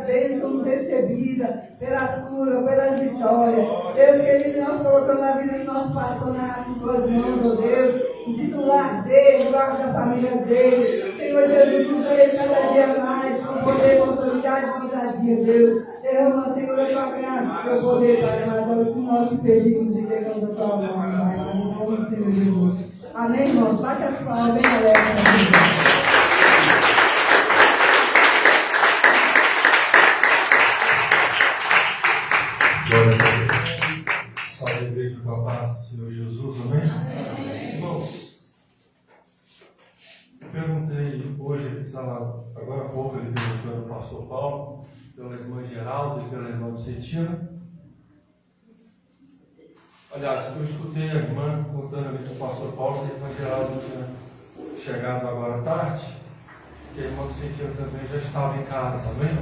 bênçãos recebidas, pelas curas, pelas vitórias. Deus querido, nós colocamos a vida do nosso pastor nas tuas mãos, ó Deus. Titular dele, guarda da família dele. Senhor Jesus, usa ele cada dia mais, com poder, com autoridade, com ousadia, Deus. Derrama, Senhor, a tua graça, teu poder, Pai, mas é o que nós te pedimos e pegamos a tua mão, Pai, no nome do Senhor Jesus. Amém, irmãos? Bate as palmas, bem alegre. Glória a Deus. Salve a igreja com a paz do Senhor Jesus, amém? Irmãos, eu perguntei hoje, ele estava agora há pouco, ele perguntou ao pastor Paulo, pela irmã Geralda e pela irmã Vicentina. Aliás, eu escutei a irmã contando ali com o pastor Paulo que a irmã Geralda tinha chegado agora à tarde, que a irmã Vicentina também já estava em casa, amém?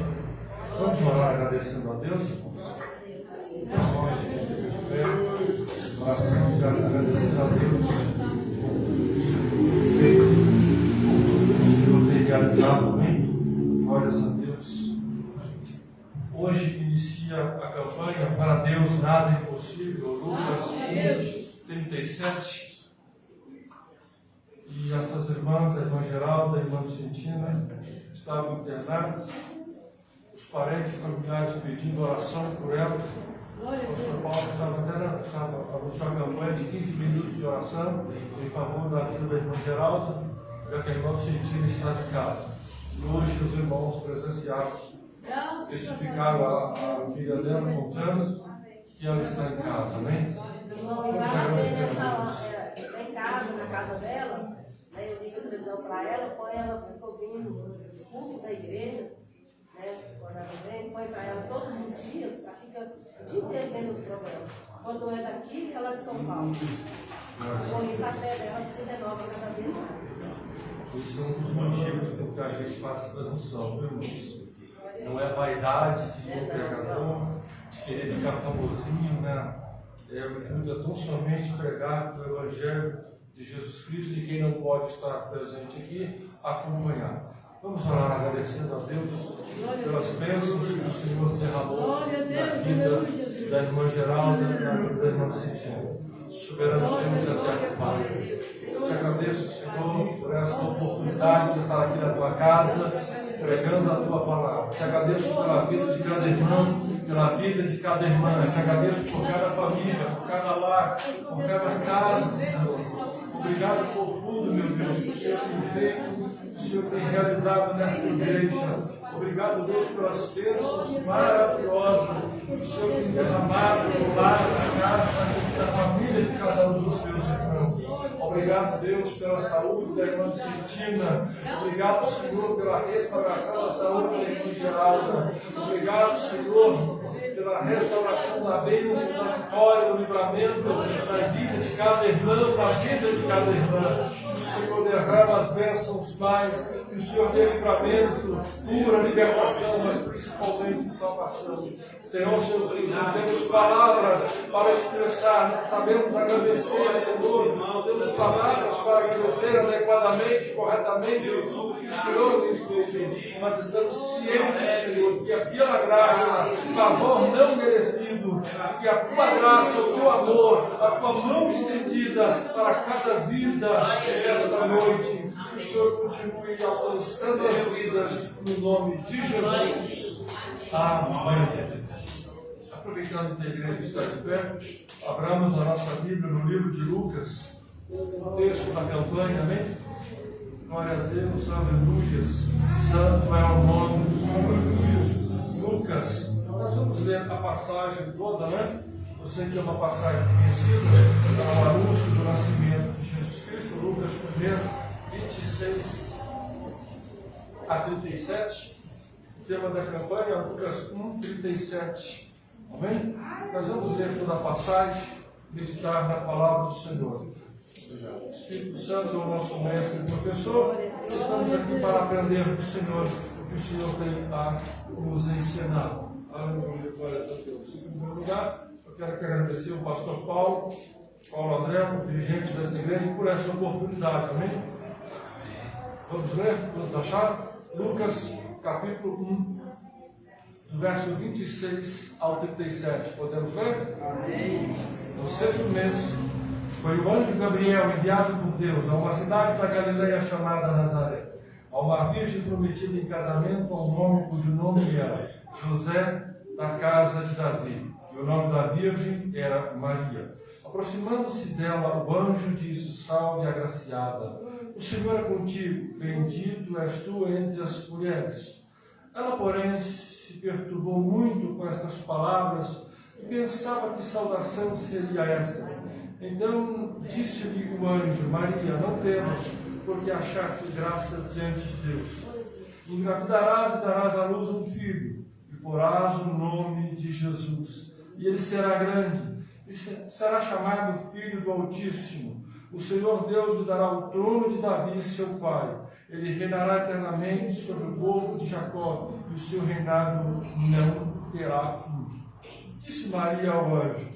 Vamos orar agradecendo a Deus, irmãos? Oração de agradecer a Deus o Senhor tem realizado, amém? Glórias a Deus. Hoje inicia a campanha Para Deus Nada é Impossível, Lucas 20, 37. E essas irmãs, a irmã Geralda, a irmã Vicentina, estavam internadas. Os parentes familiares pedindo oração por elas. O pastor Paulo estava anunciando a campanha de 15 minutos de oração em favor da vida da irmã Geralda, já que a irmã Vicentina está de casa. E hoje os irmãos presenciados testificaram a filha dela contando que ela está em casa, amém? Vamos agradecer a Deus. Em casa, na casa dela, aí eu ligo a televisão para ela, ela ficou vindo os cultos da igreja, né? Quando ela vem, põe para ela todos os dias, ela fica o dia inteiro vendo os programas. Quando é daqui, ela é de São Paulo. Com isso, a fé dela se renova cada vez mais. Isso é um dos motivos porque a gente faz a transmissão, viu, irmãos? Não é vaidade de um pregador, de querer ficar famosinho, né? O intuito é tão somente pregar o Evangelho de Jesus Cristo e quem não pode estar presente aqui, acompanhar. Vamos orar agradecendo a Deus pelas bênçãos que o Senhor derramou na vida da irmã Geralda e da irmã Vicentina. Soberano Deus, eterno Pai, te agradeço, Senhor, por esta oportunidade de estar aqui na tua casa, pregando a tua palavra. Te agradeço pela vida de cada irmão, pela vida de cada irmã. Te agradeço por cada família, por cada lar, por cada casa, Senhor. Obrigado por tudo, meu Deus, que o Senhor tem feito, que o Senhor tem realizado nesta igreja. Obrigado, Deus, pelas bênçãos maravilhosas que o Senhor tem derramado no lar, na casa, na família de cada um dos meus irmãos. Obrigado, Deus, pela saúde da irmã Vicentina. Obrigado, Senhor, pela restauração da saúde da irmã Geralda. Obrigado, Senhor, pela restauração da bênção, da vitória, do livramento da vida de cada irmão, da vida de cada irmã. Que o Senhor derrama as bênçãos mais, que o Senhor dê livramento, cura, libertação, mas principalmente salvação. Senhor Jesus, não temos palavras para expressar, não sabemos agradecer, Senhor, não temos palavras para agradecer adequadamente, corretamente tudo que o Senhor nos fez, mas estamos cientes, Senhor, que a pela graça, favor não merecido, que a tua graça, o teu amor, a tua mão estendida para cada vida esta noite, que o Senhor continue alcançando as vidas no nome de Jesus. Amém. Aproveitando que a igreja está de pé, abramos a nossa Bíblia no livro de Lucas, o texto da campanha, amém? Glória a Deus, aleluia, santo é o nome do Senhor. Lucas, nós vamos ler a passagem toda, né? Eu sei que é uma passagem conhecida, é o anúncio do nascimento de Jesus Cristo, Lucas 1, 26 a 37. O tema da campanha é Lucas 1, 37. Amém? Nós vamos ler toda a passagem, meditar na palavra do Senhor. O Espírito Santo é o nosso mestre e professor. Estamos aqui para aprender do Senhor o que o Senhor tem a nos ensinar. Aleluia, glória a Deus. Em primeiro lugar, eu quero agradecer o pastor Paulo André, o dirigente desta igreja, por essa oportunidade. Amém? Vamos ler? Todos acharam? Lucas, capítulo 1, do verso 26 ao 37. Podemos ler? No 6º mês, foi o anjo Gabriel enviado por Deus a uma cidade da Galileia chamada Nazaré, a uma virgem prometida em casamento a um homem cujo nome era José, da casa de Davi. E o nome da virgem era Maria. Aproximando-se dela, o anjo disse: Salve, agraciada, o Senhor é contigo, bendito és tu entre as mulheres. Ela, porém, se perturbou muito com estas palavras e pensava que saudação seria essa. Então disse-lhe o anjo: Maria, não temas, porque achaste graça diante de Deus. Engravidarás e darás à luz um filho, e porás o nome de Jesus. E ele será grande, e será chamado Filho do Altíssimo. O Senhor Deus lhe dará o trono de Davi, seu pai. Ele reinará eternamente sobre o povo de Jacó, e o seu reinado não terá fim. Disse Maria ao anjo: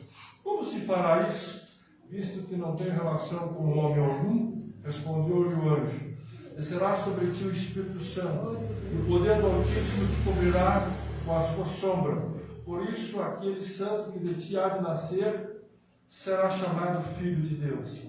Como se fará isso, visto que não tem relação com homem algum? Respondeu-lhe o anjo: Descerá sobre ti o Espírito Santo, e o poder do Altíssimo te cobrirá com a sua sombra. Por isso, aquele santo que de ti há de nascer será chamado Filho de Deus.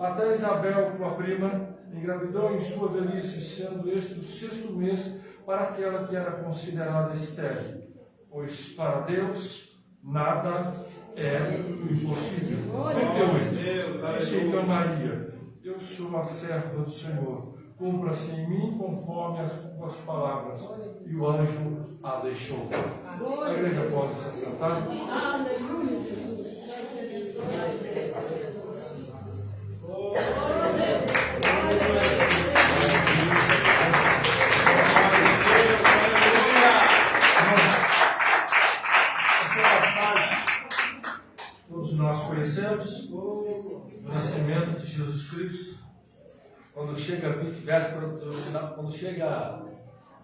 Até Isabel, tua prima, engravidou em sua velhice, sendo este o 6º mês para aquela que era considerada estéril. Pois para Deus nada é impossível. 38. Disse então Maria: Eu sou a serva do Senhor. Cumpra-se em mim conforme as tuas palavras. E o anjo a deixou. A igreja pode se assentar. Essa passagem todos nós conhecemos, do nascimento de Jesus Cristo. Quando chega quando chega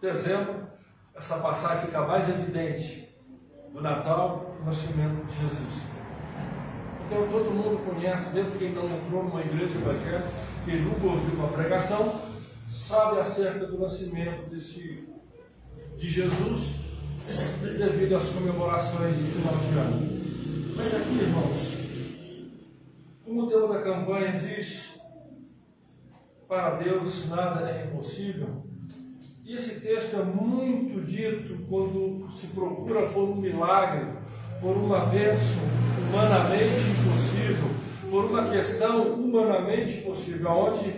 dezembro, essa passagem fica mais evidente do Natal e do nascimento de Jesus. Então todo mundo conhece, mesmo quem não entrou numa igreja evangélica, quem nunca ouviu uma pregação, sabe acerca do nascimento de Jesus devido às comemorações de final de ano. Mas aqui, irmãos, como o tema da campanha diz: para Deus nada é impossível. E esse texto é muito dito quando se procura por um milagre, por uma bênção humanamente impossível, por uma questão humanamente impossível, onde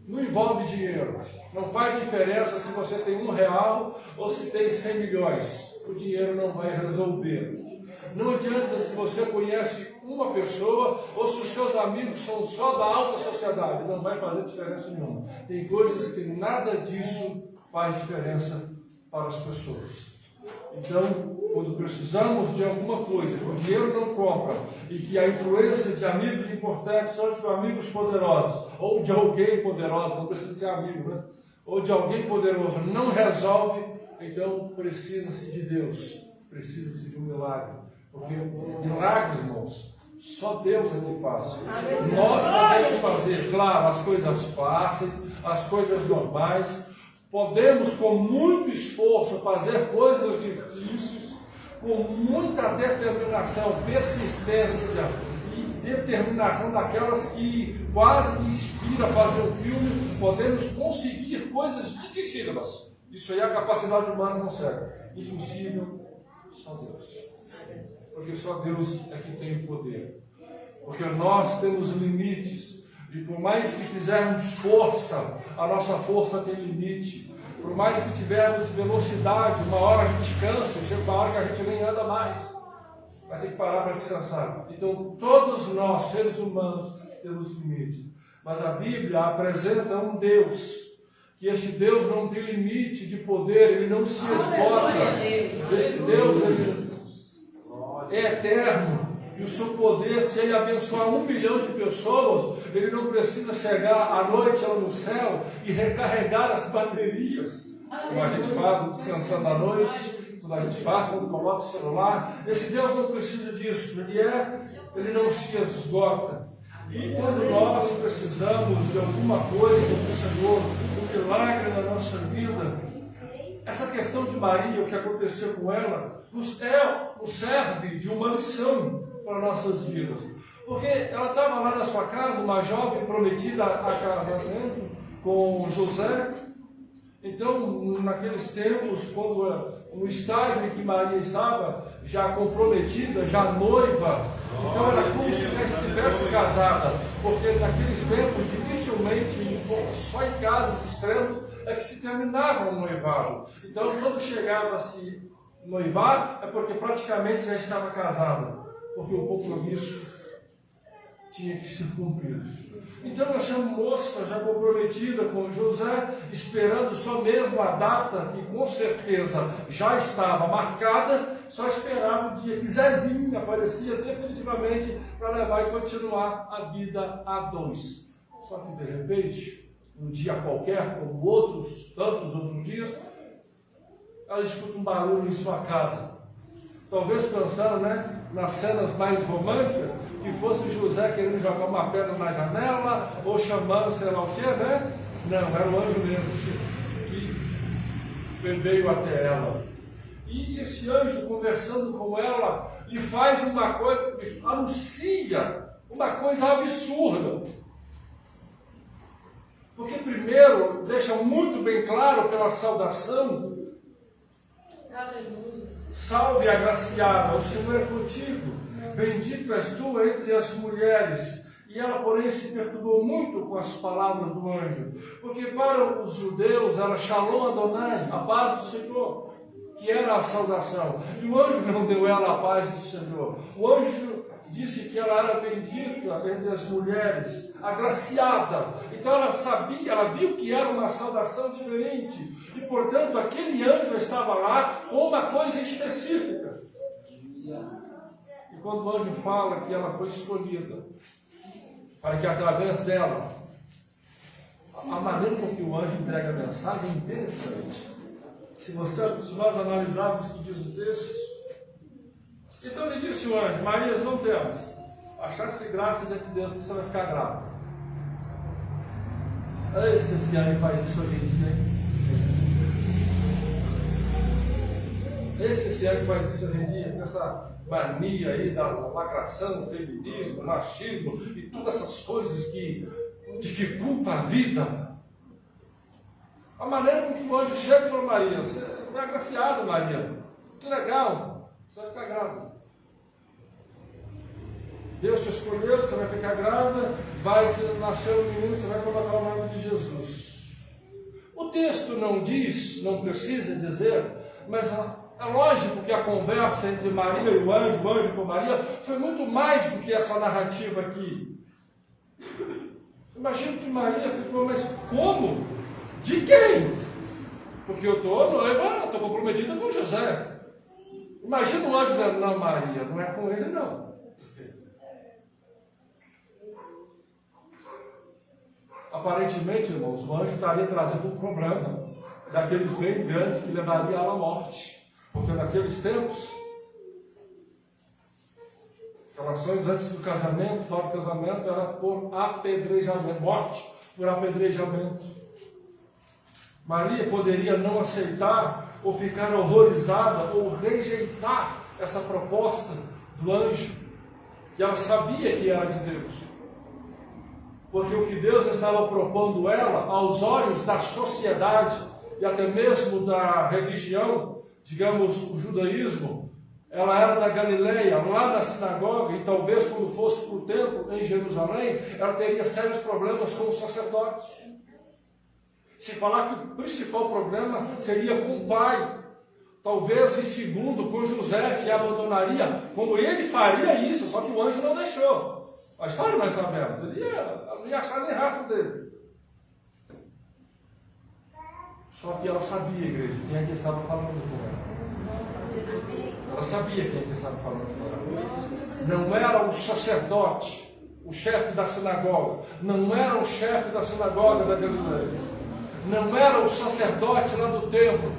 não envolve dinheiro. Não faz diferença se você tem R$1 ou se tem 100 milhões. O dinheiro não vai resolver. Não adianta se você conhece uma pessoa ou se os seus amigos são só da alta sociedade. Não vai fazer diferença nenhuma. Tem coisas que nada disso faz diferença para as pessoas. Então, quando precisamos de alguma coisa que o dinheiro não compra e que a influência de amigos importantes ou de amigos poderosos ou de alguém poderoso, não precisa ser amigo, né? Ou de alguém poderoso não resolve, então precisa-se de Deus, precisa-se de um milagre. Porque milagre, irmãos, só Deus é que faz. Nós podemos fazer, claro, as coisas fáceis, as coisas normais. Podemos, com muito esforço, fazer coisas difíceis, com muita determinação, persistência e determinação daquelas que quase que inspira a fazer um filme. Podemos conseguir coisas dificílimas. Isso aí a capacidade humana não serve. Impossível, só Deus. Porque só Deus é que tem o poder. Porque nós temos limites. E por mais que fizermos força, a nossa força tem limite. Por mais que tivermos velocidade, uma hora a gente cansa, chega uma hora que a gente nem anda mais. Vai ter que parar para descansar. Então todos nós, seres humanos, temos limite. Mas a Bíblia apresenta um Deus, que este Deus não tem limite de poder, ele não se esgota. Este Deus, ele é eterno. E o seu poder, se ele abençoar 1 milhão de pessoas, ele não precisa chegar à noite lá no céu e recarregar as baterias, como a gente faz descansando à noite, quando a gente faz quando coloca o celular. Esse Deus não precisa disso, ele não se esgota. E quando nós precisamos de alguma coisa do Senhor, um milagre na nossa vida, essa questão de Maria, o que aconteceu com ela, nos serve de uma lição para nossas vidas. Porque ela estava lá na sua casa, uma jovem prometida a casamento com José. Então, naqueles tempos, quando no estágio em que Maria estava, já comprometida, já noiva, então era como se já estivesse casada, porque naqueles tempos, dificilmente, só em casos extremos, é que se terminava o noivado. Então, quando chegava a se noivar, é porque praticamente já estava casada, porque o compromisso tinha que ser cumprido. Então essa moça já comprometida com José, esperando só mesmo a data que com certeza já estava marcada, só esperava o dia que Zezinho aparecia definitivamente para levar e continuar a vida a dois. Só que de repente, um dia qualquer, como tantos outros dias, ela escuta um barulho em sua casa. Talvez pensando, nas cenas mais românticas, que fosse José querendo jogar uma pedra na janela, ou chamando sei lá o que, Não, era o anjo mesmo que veio até ela. E esse anjo, conversando com ela, lhe faz uma coisa, anuncia uma coisa absurda. Porque primeiro, deixa muito bem claro pela saudação, salve agraciada, o Senhor é contigo. Bendito és tu entre as mulheres. E ela, porém, se perturbou muito com as palavras do anjo, porque para os judeus era Shalom Adonai, a paz do Senhor, que era a saudação. E o anjo não deu ela a paz do Senhor. O anjo disse que ela era bendita entre as mulheres, agraciada. Então ela sabia, ela viu que era uma saudação diferente. E, portanto, aquele anjo estava lá com uma coisa específica. E quando o anjo fala que ela foi escolhida, para que através dela, a maneira com que o anjo entrega a mensagem é interessante. Se nós analisarmos o que diz o texto, então ele disse o anjo: Maria, não temas, achaste graça diante de Deus, porque você vai ficar grávida. Esse anjo faz isso hoje em dia, hein? Esse anjo faz isso hoje em dia, com essa mania aí da lacração, feminismo, machismo e todas essas coisas que dificultam a vida. A maneira com que o anjo chega e fala: Maria, você é agraciada, Maria, que legal, você vai ficar grávida. Deus te escolheu, você vai ficar grávida, vai nascer um menino, você vai colocar o nome de Jesus. O texto não diz, não precisa dizer, mas é lógico que a conversa entre Maria e o anjo com Maria, foi muito mais do que essa narrativa aqui. Imagino que Maria ficou: mas como? De quem? Porque eu estou noiva, estou comprometida com José. Imagina o anjo dizendo: não, Maria, não é com ele não. Aparentemente, irmãos, o anjo estaria trazendo um problema daqueles bem grandes que levaria à morte. Porque naqueles tempos, relações antes do casamento, fora do casamento, era por apedrejamento, morte por apedrejamento. Maria poderia não aceitar, ou ficar horrorizada, ou rejeitar essa proposta do anjo, que ela sabia que era de Deus. Porque o que Deus estava propondo ela, aos olhos da sociedade, e até mesmo da religião, digamos, o judaísmo, ela era da Galileia, lá na sinagoga, e talvez quando fosse para o templo em Jerusalém, ela teria sérios problemas com os sacerdotes. Se falar que o principal problema seria com o pai, talvez em segundo com José, que abandonaria, como ele faria isso, só que o anjo não deixou. A história nós sabemos, ele não ia achar nem raça dele. Só que ela sabia, igreja, quem é que estava falando com ela. Ela sabia quem é que estava falando com ela. Não era o sacerdote, o chefe da sinagoga. Não era o chefe da sinagoga da Galileia. Não era o sacerdote lá do templo.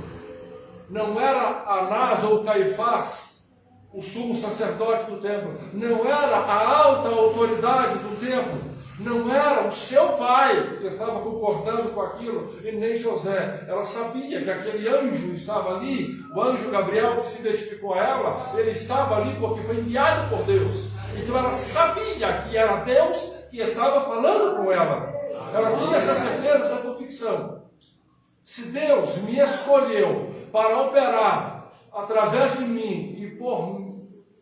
Não era Anás ou Caifás, o sumo sacerdote do templo. Não era a alta autoridade do templo. Não era o seu pai que estava concordando com aquilo, e nem José. Ela sabia que aquele anjo estava ali, o anjo Gabriel que se identificou a ela, ele estava ali porque foi enviado por Deus. Então ela sabia que era Deus que estava falando com ela. Ela tinha essa certeza, essa convicção. Se Deus me escolheu para operar através de mim e por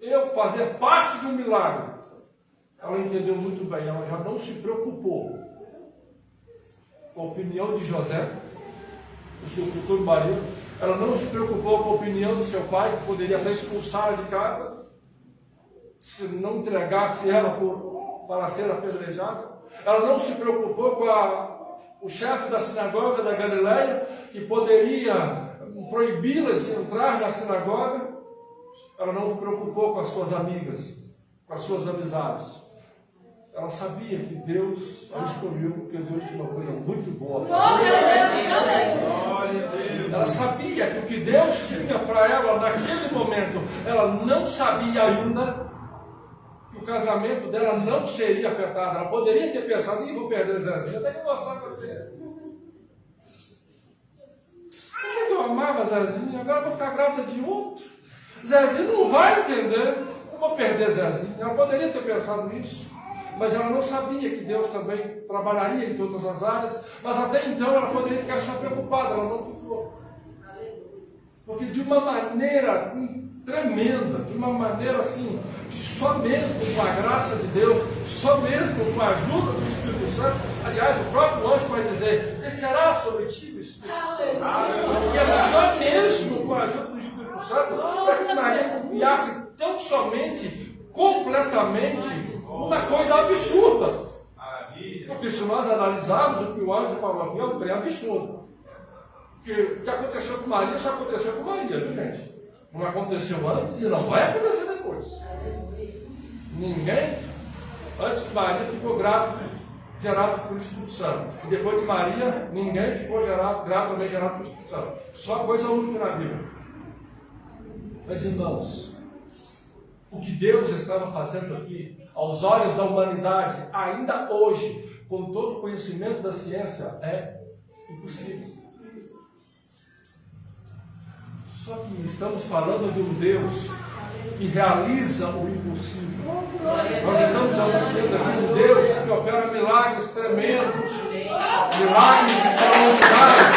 eu fazer parte de um milagre, ela entendeu muito bem, ela já não se preocupou com a opinião de José, o seu futuro marido, ela não se preocupou com a opinião do seu pai, que poderia até expulsá-la de casa, se não entregasse ela para ser apedrejada. Ela não se preocupou com o chefe da sinagoga da Galileia, que poderia proibi-la de entrar na sinagoga. Ela não se preocupou com as suas amigas, com as suas amizades. Ela sabia que Deus a escolheu, porque Deus tinha uma coisa muito boa para ela. Ela sabia que o que Deus tinha para ela naquele momento, ela não sabia ainda que o casamento dela não seria afetado. Ela poderia ter pensado, vou perder Zezinho, até que eu gostava dele. Eu amava Zezinho, agora eu vou ficar grávida de outro. Zezinho não vai entender, eu vou perder Zezinho. Ela poderia ter pensado nisso, mas ela não sabia que Deus também trabalharia em todas as áreas, mas até então ela poderia ficar só preocupada, ela não ficou. Porque de uma maneira tremenda, de uma maneira assim, que só mesmo com a graça de Deus, só mesmo com a ajuda do Espírito Santo, aliás, o próprio anjo vai dizer, descerá sobre ti o Espírito Santo. E é só mesmo com a ajuda do Espírito Santo para que Maria confiasse tão somente, completamente, uma coisa absurda. Porque se nós analisarmos o que o anjo falou aqui, é um trem absurdo. Porque o que aconteceu com Maria, só aconteceu com Maria, viu, gente? Não aconteceu antes e não vai acontecer depois. Ninguém, antes de Maria, ficou gerado pelo Espírito Santo. E depois de Maria, ninguém ficou gerado pelo Espírito Santo. Só coisa única na Bíblia. Mas, irmãos, o que Deus estava fazendo aqui, aos olhos da humanidade, ainda hoje, com todo o conhecimento da ciência, é impossível. Só que estamos falando de um Deus que realiza o impossível. Nós estamos anunciando aqui um Deus que opera milagres tremendos, milagres extraordinários.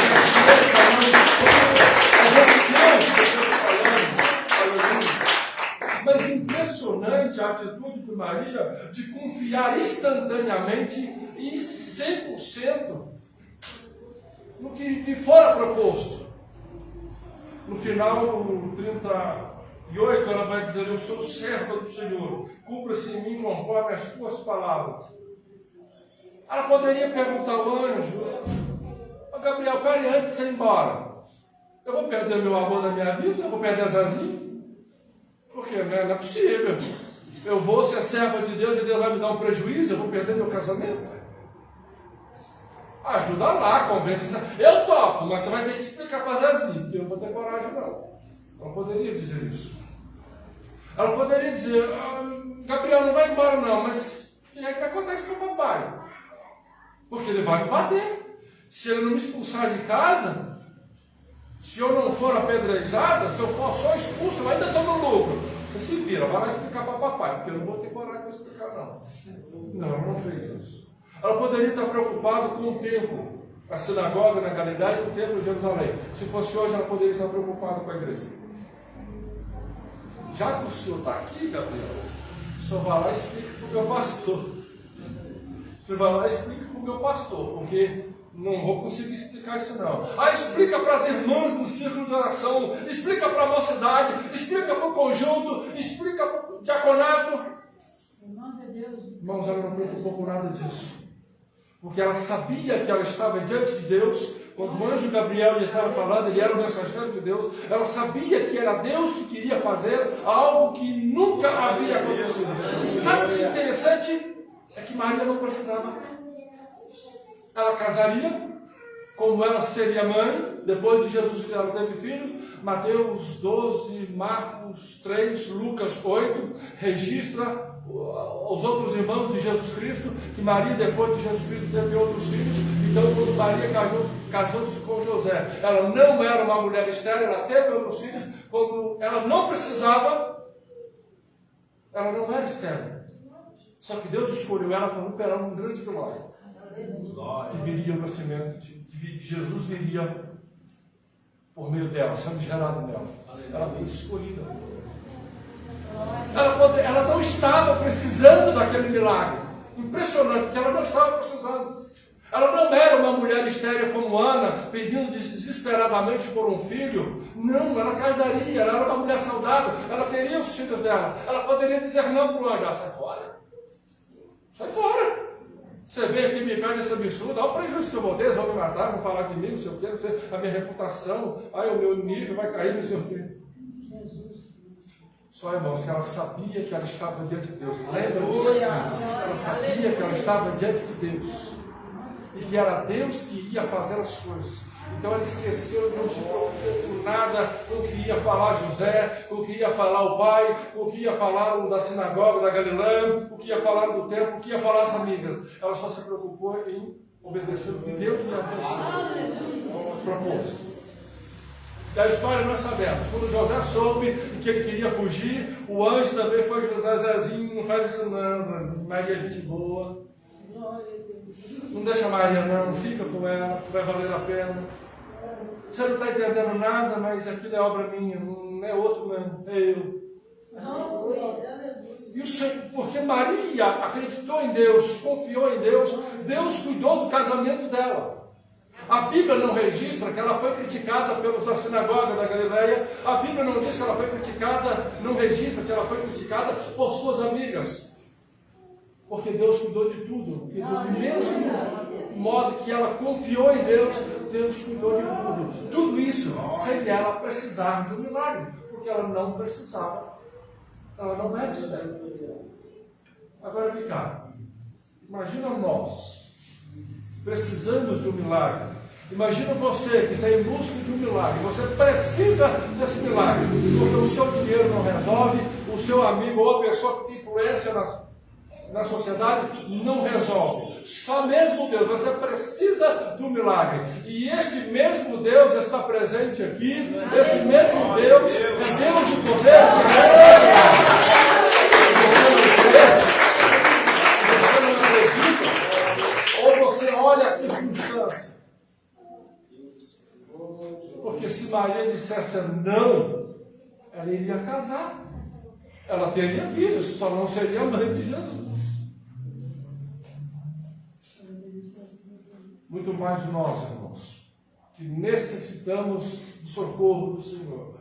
Mas impressionante a atitude de Maria de confiar instantaneamente e 100% no que lhe fora proposto. No final, no 38, ela vai dizer, eu sou serva do Senhor, cumpra-se em mim conforme as tuas palavras. Ela poderia perguntar ao anjo, Gabriel, peraí, antes de você ir embora, eu vou perder meu amor da minha vida? Eu vou perder Zezinho? Porque não é possível. Eu vou ser serva de Deus e Deus vai me dar um prejuízo, eu vou perder meu casamento? Ajuda lá, convence. Eu topo, mas você vai ter que explicar para Zezinho, porque eu não vou ter coragem, não. Ela poderia dizer isso. Ela poderia dizer, Gabriel, não vai embora não, mas o que é que acontece com o papai? Porque ele vai me bater. Se ele não me expulsar de casa, se eu não for apedrejada, se eu for só expulso, eu ainda estou no lucro. Você se vira, vai lá explicar para o papai, porque eu não vou ter coragem para explicar, não. Não, ela não fez isso. Ela poderia estar preocupada com o templo, a sinagoga na Galileia e o templo em Jerusalém. Se fosse hoje, ela poderia estar preocupada com a igreja. Já que o senhor está aqui, Gabriel, o senhor vai lá e explica para o meu pastor. Você vai lá e explica para o meu pastor, porque não vou conseguir explicar isso não. Explica para as irmãs do círculo de oração, explica para a mocidade, explica para o conjunto, explica para o diaconato. Irmãos, ela não preocupou com nada disso. Porque ela sabia que ela estava diante de Deus, quando o anjo Gabriel lhe estava falando, ele era o mensageiro de Deus, ela sabia que era Deus que queria fazer algo que nunca havia acontecido. E sabe o que é interessante? É que Maria não precisava. Ela casaria, como ela seria mãe, depois de Jesus que ela teve filhos. Mateus 12, Marcos 3, Lucas 8, registra os outros irmãos de Jesus Cristo, que Maria, depois de Jesus Cristo, teve outros filhos. Então, quando Maria casou-se com José, ela não era uma mulher estéril, ela teve outros filhos. Quando ela não precisava, ela não era estéril. Só que Deus escolheu ela para operar um grande milagre. Que viria o nascimento de Jesus, viria por meio dela, sendo gerado nela. Ela foi escolhida. Ela não estava precisando daquele milagre. Impressionante, porque ela não estava precisando. Ela não era uma mulher estéril como Ana, pedindo desesperadamente por um filho. Não, ela casaria, ela era uma mulher saudável, ela teria os filhos dela. Ela poderia dizer não para o anjo: sai fora. Sai fora. Você veio aqui me pede esse absurdo, olha o prejuízo que eu vou ter, vão me matar, vão falar de mim, não sei o quê, a minha reputação, o meu nível vai cair, não sei o quê. Só, irmãos, que ela sabia que ela estava diante de Deus. Lembra disso? Ela sabia que ela estava diante de Deus. E que era Deus que ia fazer as coisas. Então ela esqueceu, não se preocupou com nada, com o que ia falar José, com o que ia falar o pai, com o que ia falar o da sinagoga da Galileia, o que ia falar do templo, o que ia falar as amigas. Ela só se preocupou em obedecer o que Deus ia proposto. Da história nós sabemos. Quando José soube que ele queria fugir, o anjo também foi José: Zezinho, não faz isso não, Zezinho. Maria é gente boa. Não deixa Maria não, fica com ela, vai valer a pena. Você não está entendendo nada, mas aquilo é obra minha, não é outro mesmo, é eu. E o Senhor, porque Maria acreditou em Deus, confiou em Deus, Deus cuidou do casamento dela. A Bíblia não registra que ela foi criticada pelos da sinagoga da Galileia. A Bíblia não diz que ela foi criticada, não registra que ela foi criticada por suas amigas. Porque Deus cuidou de tudo. Porque do mesmo modo que ela confiou em Deus, Deus cuidou de tudo. Tudo isso sem ela precisar de um milagre. Porque ela não precisava. Ela não era estéril. Agora, vem cá. Imagina nós, precisamos de um milagre. Imagina você que está em busca de um milagre. Você precisa desse milagre. Porque o seu dinheiro não resolve. O seu amigo ou a pessoa que tem influência na sociedade não resolve. Só mesmo Deus, você precisa do milagre. E este mesmo Deus está presente aqui. Esse mesmo Deus é Deus de poder. Você não acredita? Ou você olha a circunstância. Porque se Maria dissesse não, ela iria casar. Ela teria filhos, só não seria mãe de Jesus. Muito mais nós, irmãos, que necessitamos do socorro do Senhor,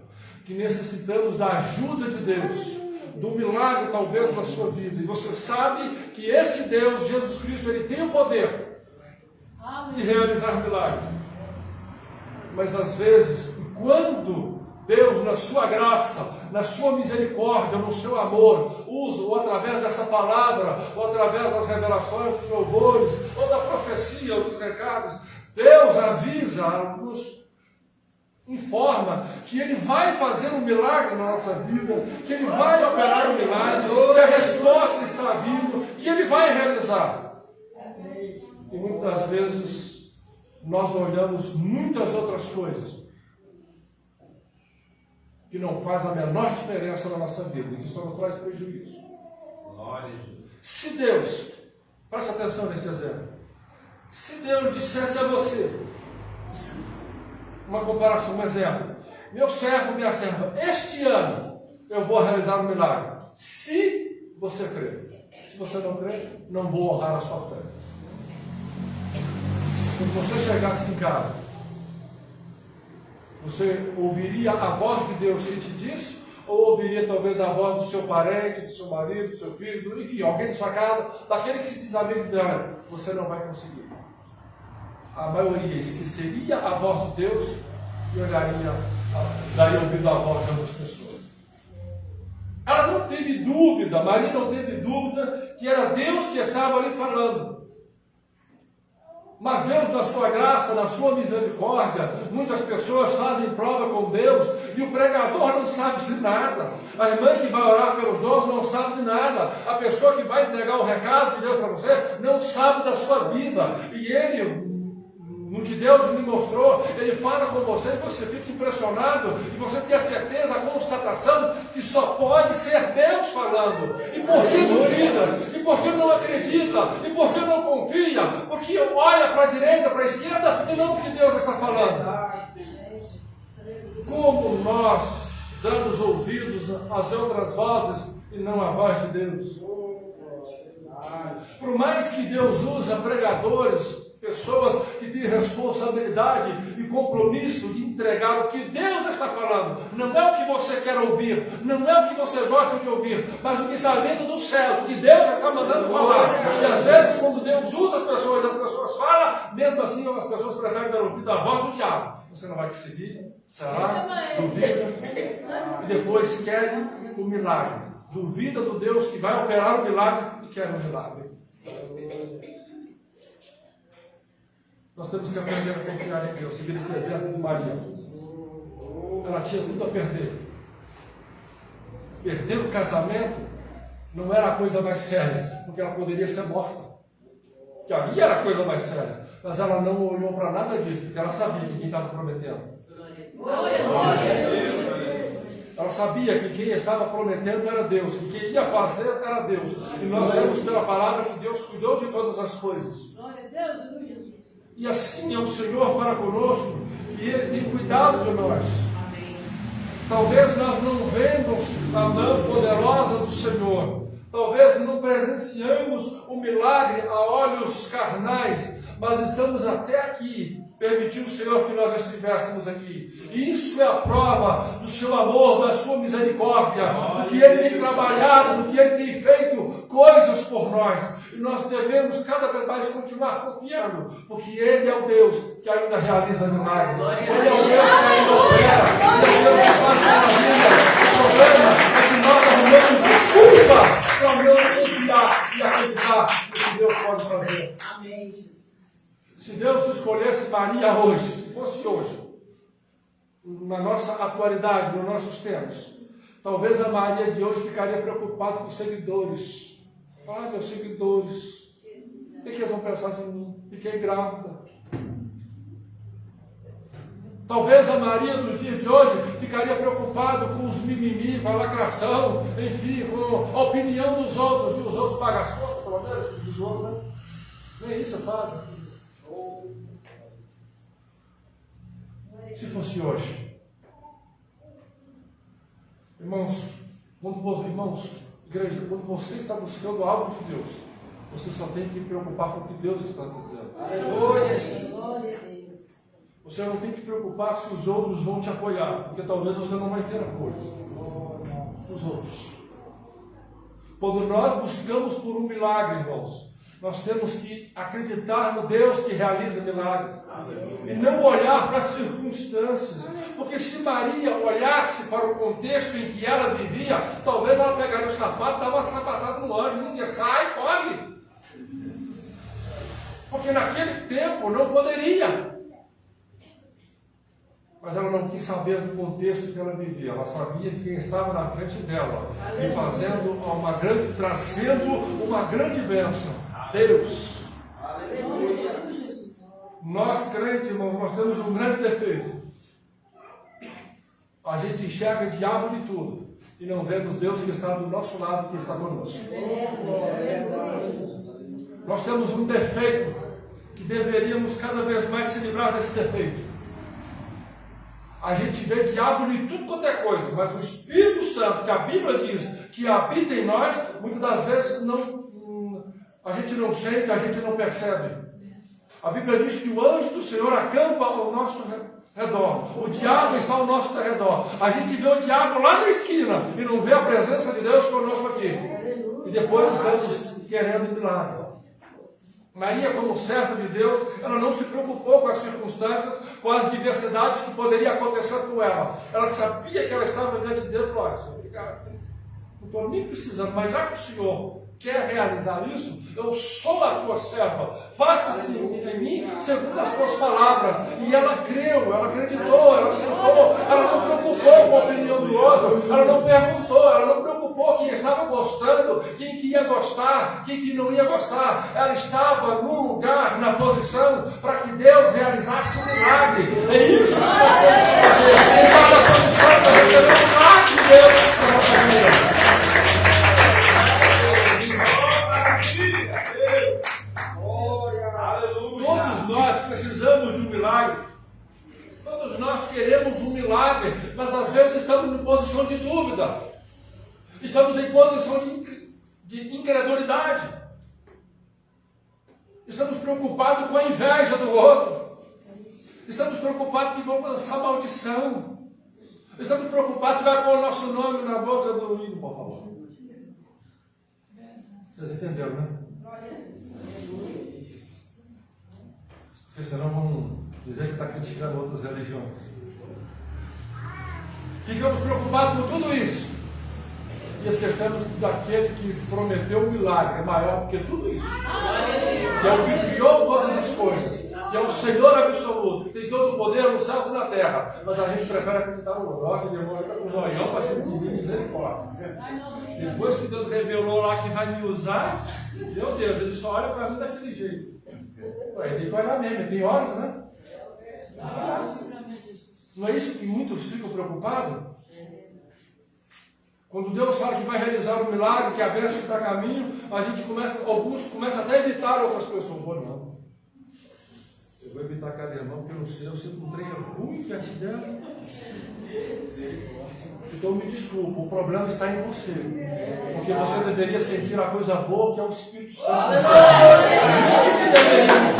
que necessitamos da ajuda de Deus, do milagre talvez na sua vida. E você sabe que este Deus, Jesus Cristo, ele tem o poder de realizar milagres. Mas às vezes, quando Deus, na sua graça, na sua misericórdia, no seu amor, usa, ou através dessa palavra, ou através das revelações, dos louvores, ou da profecia, ou dos recados, Deus avisa, nos informa que Ele vai fazer um milagre na nossa vida, que Ele vai operar um milagre, que a resposta está vindo, que Ele vai realizar. E muitas vezes nós olhamos muitas outras coisas que não faz a menor diferença na nossa vida e que só nos traz prejuízo. Se Deus, presta atenção nesse exemplo, se Deus dissesse a você, uma comparação, um exemplo: meu servo, minha serva, este ano eu vou realizar um milagre, se você crer. Se você não crer, não vou honrar a sua fé. Quando você chegasse em casa, você ouviria a voz de Deus que te disse, ou ouviria talvez a voz do seu parente, do seu marido, do seu filho, enfim, alguém de sua casa, daquele que se diz amigo e diz: olha, você não vai conseguir. A maioria esqueceria a voz de Deus e daria ouvido à voz de outras pessoas. Ela não teve dúvida, Maria não teve dúvida que era Deus que estava ali falando. Mas Deus, na sua graça, na sua misericórdia, muitas pessoas fazem prova com Deus e o pregador não sabe de nada. A irmã que vai orar pelos dons não sabe de nada. A pessoa que vai entregar o recado de Deus para você não sabe da sua vida. E ele, no que Deus lhe mostrou, ele fala com você e você fica impressionado e você tem a certeza, a constatação que só pode ser Deus falando. E por que duvida? E por que não acredita? E por que não confia? Porque olha para a direita, para a esquerda e não o que Deus está falando. Como nós damos ouvidos às outras vozes e não à voz de Deus? Por mais que Deus usa pregadores, pessoas que têm responsabilidade e compromisso de entregar o que Deus está falando, não é o que você quer ouvir, não é o que você gosta de ouvir, mas o que está vindo do céu, o que Deus está mandando falar. E às vezes, quando Deus usa as pessoas falam, mesmo assim as pessoas preferem dar ouvido à voz do diabo. Você não vai conseguir, será? Duvida, e depois querem o milagre. Duvida do Deus que vai operar o milagre e quer o milagre. Nós temos que aprender a confiar em Deus. Seguir esse exemplo de Maria. Ela tinha tudo a perder. Perder o casamento não era a coisa mais séria, porque ela poderia ser morta. Que aí era a coisa mais séria. Mas ela não olhou para nada disso, porque ela sabia que quem estava prometendo. Ela sabia que quem estava prometendo era Deus, que quem ia fazer era Deus. E nós vemos pela palavra que Deus cuidou de todas as coisas. E assim é o Senhor para conosco, que Ele tem cuidado de nós. Talvez nós não vemos a mão poderosa do Senhor, talvez não presenciamos o milagre a olhos carnais, mas estamos até aqui, permitiu o Senhor que nós estivéssemos aqui. E isso é a prova do seu amor, da sua misericórdia, do que Ele tem trabalhado, do que Ele tem feito coisas por nós. E nós devemos cada vez mais continuar confiando, porque Ele é o Deus que ainda realiza milagres. Ele é o Deus que ainda opera. Ele é o Deus que faz maravilhas. O problema é que nós arrumamos desculpas para não confiar e acreditar no que Deus pode fazer. Amém. Se Deus escolhesse Maria hoje, se fosse hoje, na nossa atualidade, nos nossos tempos, talvez a Maria de hoje ficaria preocupada com os seguidores. Ah, meus seguidores, o que eles vão pensar de mim? Fiquei grávida. Talvez a Maria dos dias de hoje ficaria preocupada com os mimimi, com a lacração, enfim, com a opinião dos outros, e os outros pagam as contas, pelo menos, dos outros, né? Nem isso fazem. Se fosse hoje, irmãos, igreja, quando você está buscando algo de Deus, você só tem que se preocupar com o que Deus está dizendo. Aleluia, Jesus. Você não tem que preocupar se os outros vão te apoiar, porque talvez você não vai ter apoio dos outros. Quando nós buscamos por um milagre, irmãos, nós temos que acreditar no Deus que realiza milagres. E não olhar para as circunstâncias. Porque se Maria olhasse para o contexto em que ela vivia, talvez ela pegaria o sapato e dava uma sapatada no anjo e dizia, sai, corre. Porque naquele tempo não poderia. Mas ela não quis saber do contexto que ela vivia. Ela sabia de quem estava na frente dela. E trazendo uma grande bênção. Deus. Aleluia. Nós crentes, irmãos, nós temos um grande defeito. A gente enxerga diabo de tudo e não vemos Deus que está do nosso lado, que está conosco. Nós temos um defeito que deveríamos cada vez mais se livrar desse defeito. A gente vê diabo de tudo quanto é coisa, mas o Espírito Santo, que a Bíblia diz que habita em nós, muitas das vezes a gente não sente, a gente não percebe. A Bíblia diz que o anjo do Senhor acampa ao nosso redor. O diabo está ao nosso redor. A gente vê o diabo lá na esquina e não vê a presença de Deus conosco aqui. E depois estamos querendo milagre. Maria, como serva de Deus, ela não se preocupou com as circunstâncias, com as diversidades que poderiam acontecer com ela. Ela sabia que ela estava diante de Deus e falou, Senhor, não estou nem precisando, mas já que o Senhor quer realizar isso? Eu sou a tua serva, faça-se em mim segundo as tuas palavras. E ela creu, ela acreditou, ela aceitou, ela não preocupou com a opinião do outro, ela não perguntou, ela não preocupou quem estava gostando, quem que ia gostar, quem que não ia gostar. Ela estava no lugar, na posição, para que Deus realizasse um milagre. É isso que nós temos que fazer. Está na posição para receber o milagre de Deus na nossa vida. Todos nós precisamos de um milagre. Todos nós queremos um milagre, mas às vezes estamos em posição de dúvida. Estamos em posição de incredulidade. Estamos preocupados com a inveja do outro. Estamos preocupados que vão lançar maldição. Estamos preocupados se vai pôr o nosso nome na boca do ídolo, por favor. Vocês entenderam, né? Porque senão vão dizer que está criticando outras religiões. Ficamos preocupados com tudo isso. E esquecemos daquele que prometeu o milagre, é maior do que tudo isso. Que é o que criou todas as coisas. Que é o Senhor absoluto, que tem todo o poder nos céus e na terra. Mas a gente prefere acreditar no outro. Ele está com o zoião para ser de misericórdia. Depois que Deus revelou lá que vai me usar, meu Deus, ele só olha para mim daquele jeito. Ele tem que olhar mesmo, ele tem olhos, né? Não é isso que muitos ficam preocupados? Quando Deus fala que vai realizar um milagre, que a bênção está a caminho, alguns começam até a evitar outras pessoas. Não. Eu vou evitar aquela irmã, porque eu sinto um trem ruim perto dela. Então me desculpa, o problema está em você. Porque você deveria sentir a coisa boa que é o Espírito Santo. Você deveria sentir.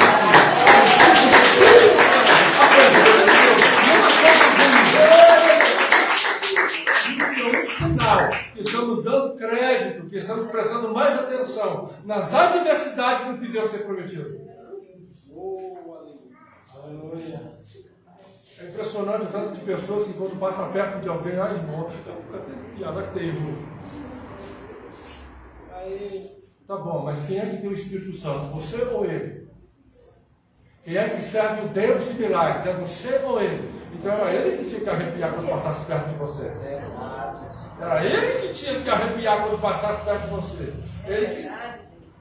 Isso é um sinal que estamos dando crédito, que estamos prestando mais atenção nas adversidades do que Deus tem prometido. É impressionante o tanto de pessoas que quando passa perto de alguém, ai irmão, fica até piada que tem irmão. Aí, tá bom, mas quem é que tem o Espírito Santo? Você ou ele? Quem é que serve o Deus de milagres? É você ou ele? Então era ele que tinha que arrepiar quando passasse perto de você. Era ele que tinha que arrepiar quando passasse perto de você. Ele que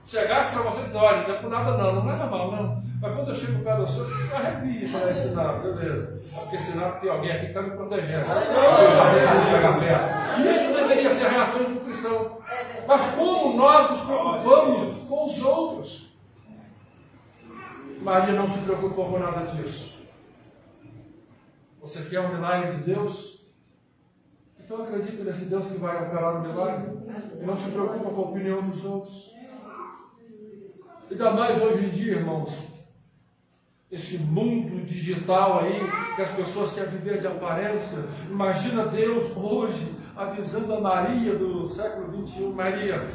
chegasse para você e disse, olha, não é por nada não, não leva mal não. Mas quando eu chego perto do senhor, eu arrepio para ensinar, beleza. Porque senão tem alguém aqui que está me protegendo. Eu já vou chegar perto. Isso deveria ser a reação de um cristão. Mas como nós nos preocupamos com os outros? Maria não se preocupou com nada disso. Você quer um milagre de Deus? Então acredita nesse Deus que vai operar o milagre. E não se preocupa com a opinião dos outros. Ainda mais hoje em dia, irmãos, esse mundo digital aí, que as pessoas querem viver de aparência. Imagina Deus hoje avisando a Maria do século XXI, Maria,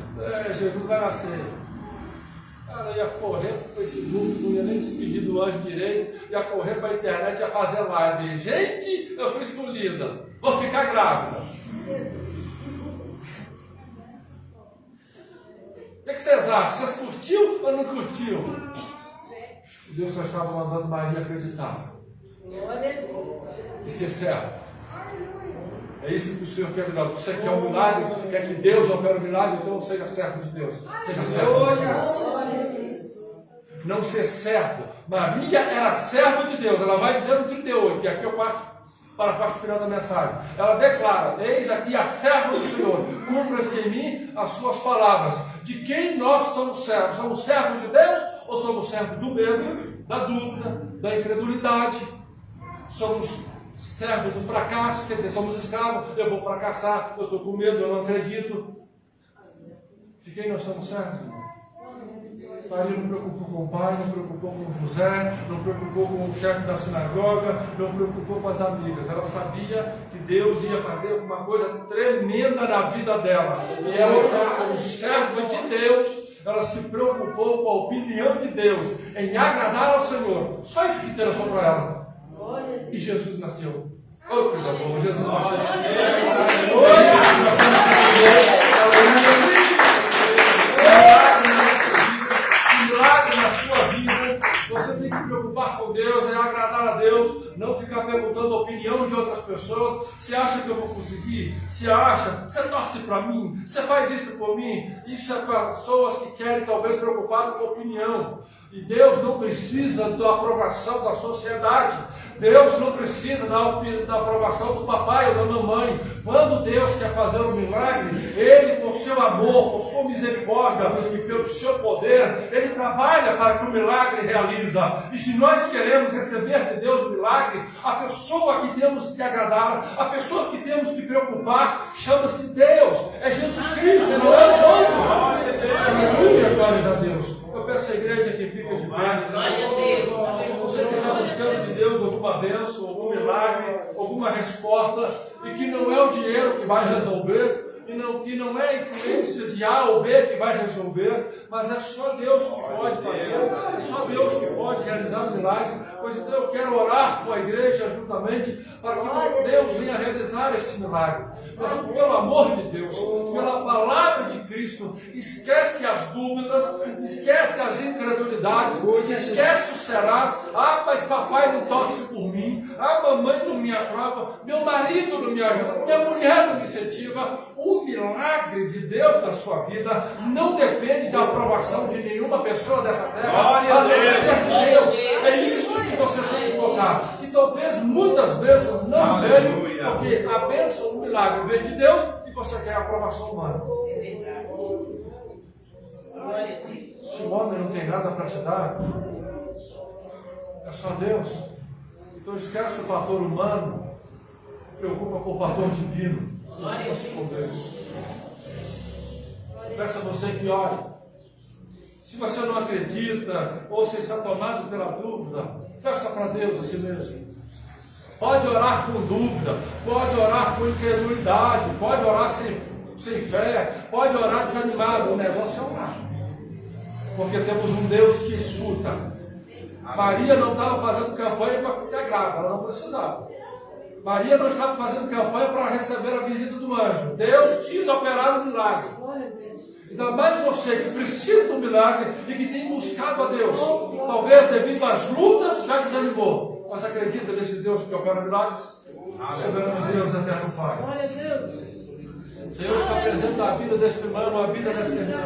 Jesus vai nascer. Ela ia correr para o Facebook, não ia nem despedir do anjo direito, ia correr para a internet, ia fazer live. Gente, eu fui escolhida, vou ficar grávida. O que vocês acham? Vocês curtiu ou não curtiu? Deus só estava mandando Maria acreditar. E ser servo. É isso que o Senhor quer de nós. Você quer um milagre? Quer que Deus opere o milagre? Então seja servo de Deus. Seja servo de Deus. Não ser servo. Maria era serva de Deus. Ela vai dizer no 38, que aqui eu parto para a parte final da mensagem. Ela declara, eis aqui a serva do Senhor, cumpra-se em mim as suas palavras. De quem nós somos servos? Somos servos de Deus ou somos servos do medo, da dúvida, da incredulidade? Somos servos do fracasso, quer dizer, somos escravos, eu vou fracassar, eu estou com medo, eu não acredito. De quem nós somos servos, irmão? Maria não preocupou com o pai, não preocupou com José, não preocupou com o chefe da sinagoga, não preocupou com as amigas. Ela sabia que Deus ia fazer uma coisa tremenda na vida dela. E ela, então, como serva de Deus, ela se preocupou com a opinião de Deus, em agradar ao Senhor. Só isso que interessou para ela. E Jesus nasceu. Oh, coisa boa, Jesus nasceu. pessoas, você acha que eu vou conseguir? Você acha? Você torce para mim? Você faz isso por mim? Isso é pessoas que querem talvez preocupado com a opinião. E Deus não precisa da aprovação da sociedade. Deus não precisa da aprovação do papai ou da mamãe. Quando Deus quer fazer um milagre, Ele, com seu amor, com sua misericórdia e pelo seu poder, Ele trabalha para que o milagre realiza. E se nós queremos receber de Deus o milagre, a pessoa que temos que agradar, a pessoa que temos que preocupar, chama-se Deus. É Jesus Cristo, não é os outros. Aleluia, glória a Deus. Eu peço a igreja que fica de pé. Você que está buscando de Deus alguma bênção, algum milagre, alguma resposta, e que não é o dinheiro que vai resolver, que não é a influência de A ou B que vai resolver, mas é só Deus que pode fazer, é só Deus que pode realizar milagres. Pois então eu quero orar com a igreja juntamente para que Deus venha realizar este milagre. Mas pelo amor de Deus, pela palavra de Cristo, esquece as dúvidas, esquece as incredulidades, esquece o será. Ah, mas papai não torce por mim, a mamãe não me aprova, meu marido não me ajuda, minha mulher não me incentiva. O milagre de Deus na sua vida não depende da aprovação de nenhuma pessoa dessa terra, a não ser de Deus. É isso que você tem que tocar. E talvez muitas vezes não venham, porque a bênção, o milagre vem de Deus e você quer a aprovação humana. Se o homem não tem nada para te dar, é só Deus. Então esquece o fator humano, se preocupa com o fator divino. Peço a você que ore. Se você não acredita ou se está tomado pela dúvida, peça para Deus a si mesmo. Pode orar com dúvida, pode orar com incredulidade, pode orar sem fé, pode orar desanimado. O negócio é orar, porque temos um Deus que escuta. Maria não estava fazendo campanha para ficar grávida, ela não precisava. Maria não estava fazendo campanha para receber a visita do anjo. Deus quis operar um milagre. Ainda mais você que precisa de um milagre e que tem buscado a Deus. Talvez devido às lutas já desanimou. Mas acredita nesse Deus que opera milagres? Soberano Deus, eterno Pai. Senhor, eu te apresento a vida deste irmão, a vida desta irmã.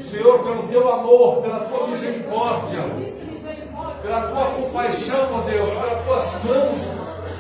Senhor, pelo teu amor, pela tua misericórdia, pela tua compaixão, ó Deus, pelas tuas mãos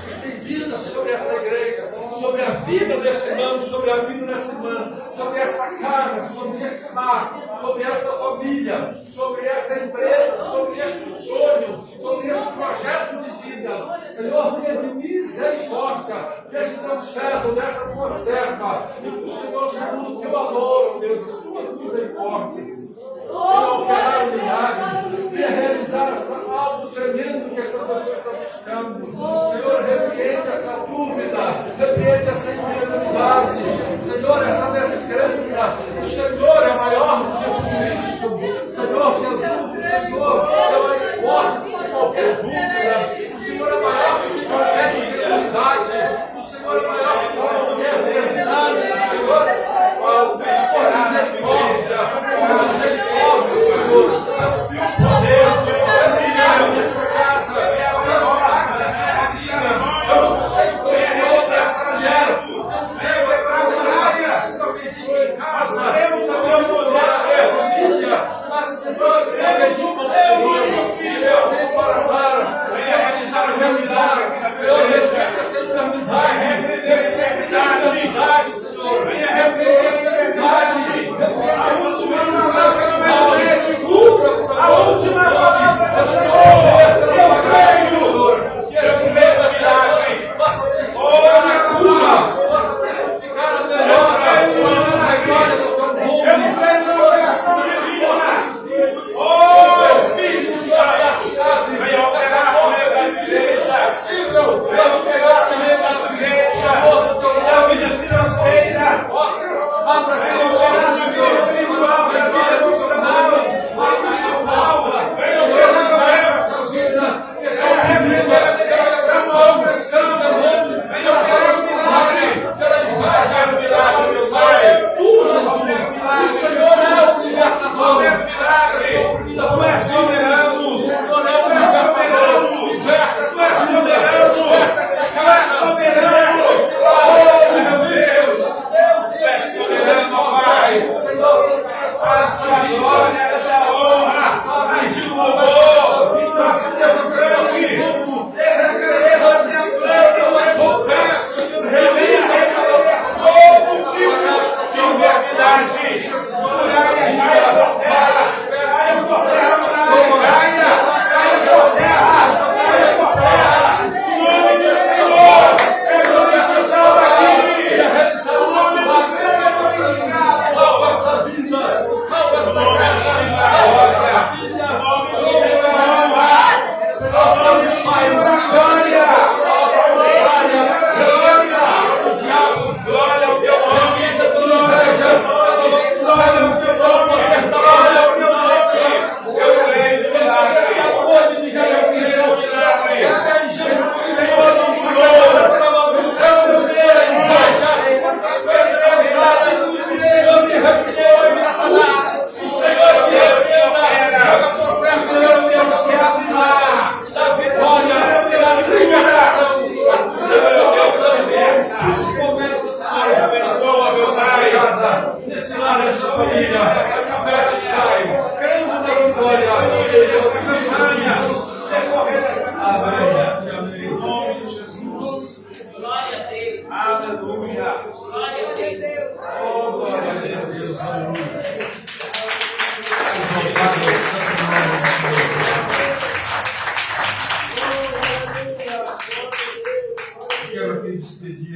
estendidas sobre esta igreja, sobre a vida deste irmão, sobre a vida desta irmã, sobre esta casa, sobre este lar, sobre esta família, sobre esta empresa, sobre este sonho, sobre este projeto de vida. Senhor, tenha de misericórdia deste teu servo, desta tua serva, e que o Senhor, segundo o teu amor, Deus, as tuas misericórdias, venha operar o milagre, venha realizar algo tremendo que esta pessoa está buscando. Senhor, repreende essa dúvida, repreende essa incredulidade. Senhor, essa descrença. O Senhor é maior do que o Cristo. Senhor Jesus, o Senhor é mais forte do que qualquer dúvida. O Senhor é maior do que qualquer incredulidade. O Senhor é maior do que qualquer mensagem. Senhor, por misericórdia, Senhor. Deus, nessa casa, eu não sei o que é estrangeiro, eu não sei o que é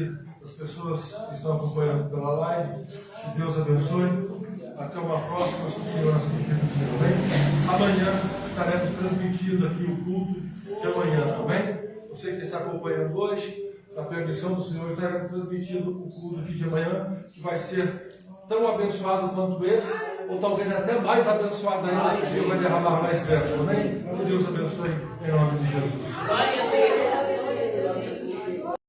aqui as pessoas que estão acompanhando pela live. Que Deus abençoe. Até uma próxima, se o Senhor assim permitir, amém? Amanhã estaremos transmitindo aqui o culto de amanhã, amém? Você que está acompanhando hoje, na permissão do Senhor, estaremos transmitindo o culto aqui de amanhã, que vai ser tão abençoado quanto esse, ou talvez até mais abençoado ainda, que o Senhor vai derramar mais perto, amém? Que Deus abençoe em nome de Jesus. Glória a Deus.